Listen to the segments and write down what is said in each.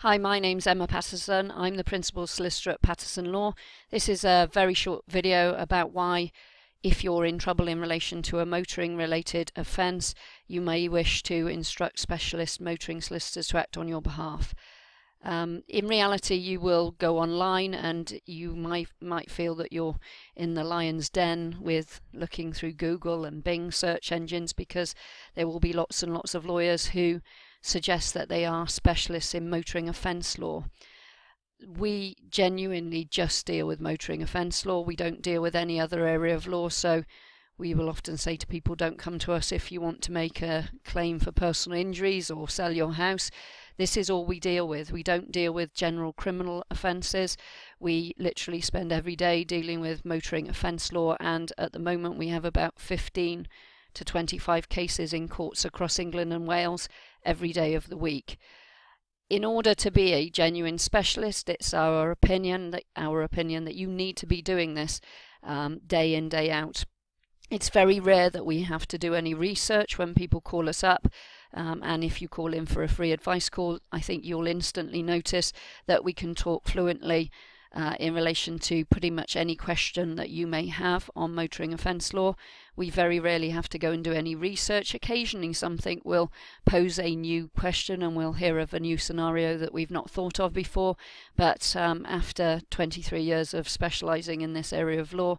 Hi, my name's Emma Patterson. I'm the Principal Solicitor at Patterson Law. This is a very short video about why, if you're in trouble in relation to a motoring related offence, you may wish to instruct specialist motoring solicitors to act on your behalf. In reality, you will go online and you might feel that you're in the lion's den with looking through Google and Bing search engines, because there will be lots and lots of lawyers who suggest that they are specialists in motoring offence law. We genuinely just deal with motoring offence law. We don't deal with any other area of law, so we will often say to people, don't come to us if you want to make a claim for personal injuries or sell your house. This is all we deal with. We don't deal with general criminal offences. We literally spend every day dealing with motoring offence law, and at the moment we have about 15 to 25 cases in courts across England and Wales every day of the week. In order to be a genuine specialist, it's our opinion that you need to be doing this day in, day out. It's very rare that we have to do any research when people call us up, and if you call in for a free advice call, I think you'll instantly notice that we can talk fluently in relation to pretty much any question that you may have on motoring offence law. We very rarely have to go and do any research. Occasionally something will pose a new question and we'll hear of a new scenario that we've not thought of before, but after 23 years of specialising in this area of law,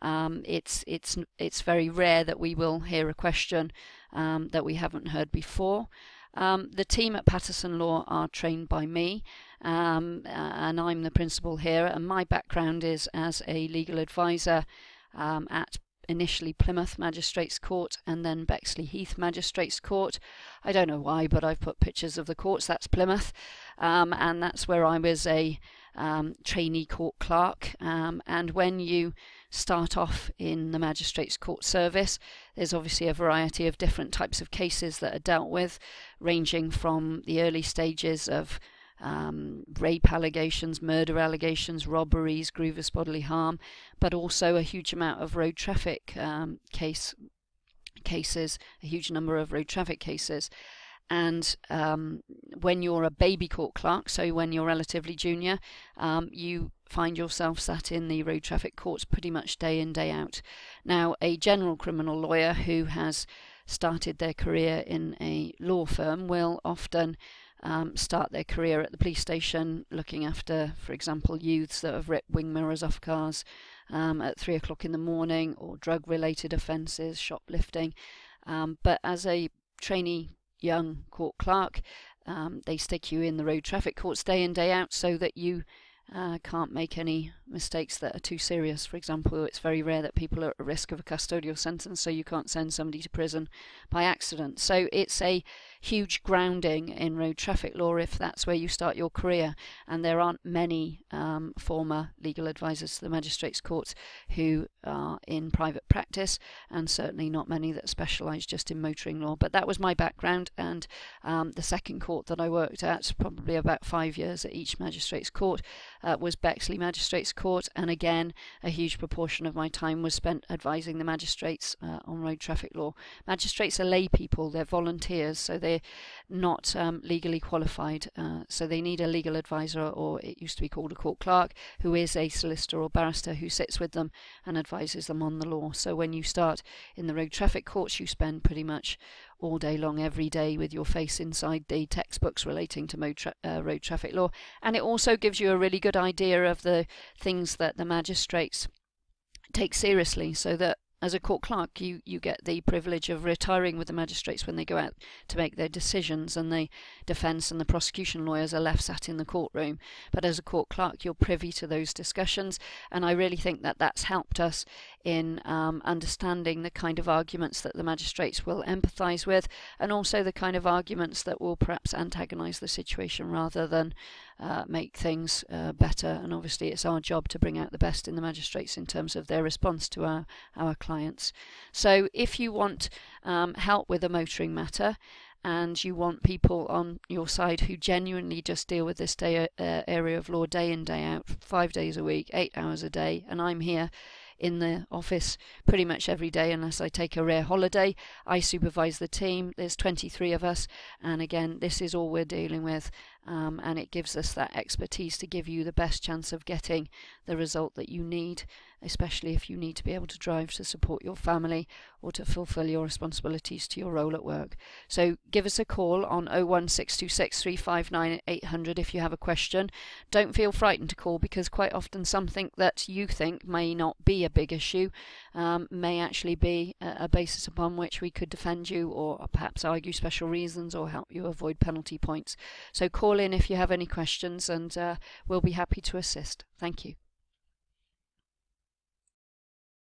it's very rare that we will hear a question that we haven't heard before. The team at Patterson Law are trained by me, and I'm the principal here, and my background is as a legal advisor at initially Plymouth Magistrates Court and then Bexley Heath Magistrates Court. I don't know why, but I've put pictures of the courts. That's Plymouth, and that's where I was a trainee court clerk. And when you start off in the Magistrates Court service, there's obviously a variety of different types of cases that are dealt with, ranging from the early stages of rape allegations, murder allegations, robberies, grievous bodily harm, but also a huge amount of road traffic cases, a huge number of road traffic cases. And when you're a baby court clerk, so when you're relatively junior, you find yourself sat in the road traffic courts pretty much day in, day out. Now, a general criminal lawyer who has started their career in a law firm will often start their career at the police station looking after, for example, youths that have ripped wing mirrors off cars at 3 o'clock in the morning, or drug-related offences, shoplifting. But as a trainee young court clerk, they stick you in the road traffic courts day in, day out, so that you can't make any mistakes that are too serious. For example, it's very rare that people are at risk of a custodial sentence, so you can't send somebody to prison by accident. So it's a huge grounding in road traffic law if that's where you start your career, and there aren't many former legal advisors to the magistrates courts who are in private practice, and certainly not many that specialise just in motoring law. But that was my background, and the second court that I worked at, probably about 5 years at each magistrates court, was Bexley Magistrates Court, and again a huge proportion of my time was spent advising the magistrates on road traffic law. Magistrates are lay people, they're volunteers, so they're not legally qualified, so they need a legal advisor, or it used to be called a court clerk, who is a solicitor or barrister who sits with them and advises them on the law. So when you start in the road traffic courts, you spend pretty much all day long, every day, with your face inside the textbooks relating to road traffic law. And it also gives you a really good idea of the things that the magistrates take seriously, so that as a court clerk you get the privilege of retiring with the magistrates when they go out to make their decisions, and the defence and the prosecution lawyers are left sat in the courtroom. But as a court clerk, you're privy to those discussions, and I really think that that's helped us in understanding the kind of arguments that the magistrates will empathise with, and also the kind of arguments that will perhaps antagonise the situation rather than make things better. And obviously it's our job to bring out the best in the magistrates in terms of their response to our clients. So if you want help with a motoring matter, and you want people on your side who genuinely just deal with this area of law day in, day out, 5 days a week, 8 hours a day, and I'm here in the office pretty much every day unless I take a rare holiday. I supervise the team. There's 23 of us, and again, this is all we're dealing with. and it gives us that expertise to give you the best chance of getting the result that you need, especially if you need to be able to drive to support your family or to fulfill your responsibilities to your role at work. So give us a call on 01626 359 800 if you have a question. Don't feel frightened to call, because quite often something that you think may not be a big issue may actually be a basis upon which we could defend you, or perhaps argue special reasons, or help you avoid penalty points. So call in if you have any questions, and we'll be happy to assist. Thank you.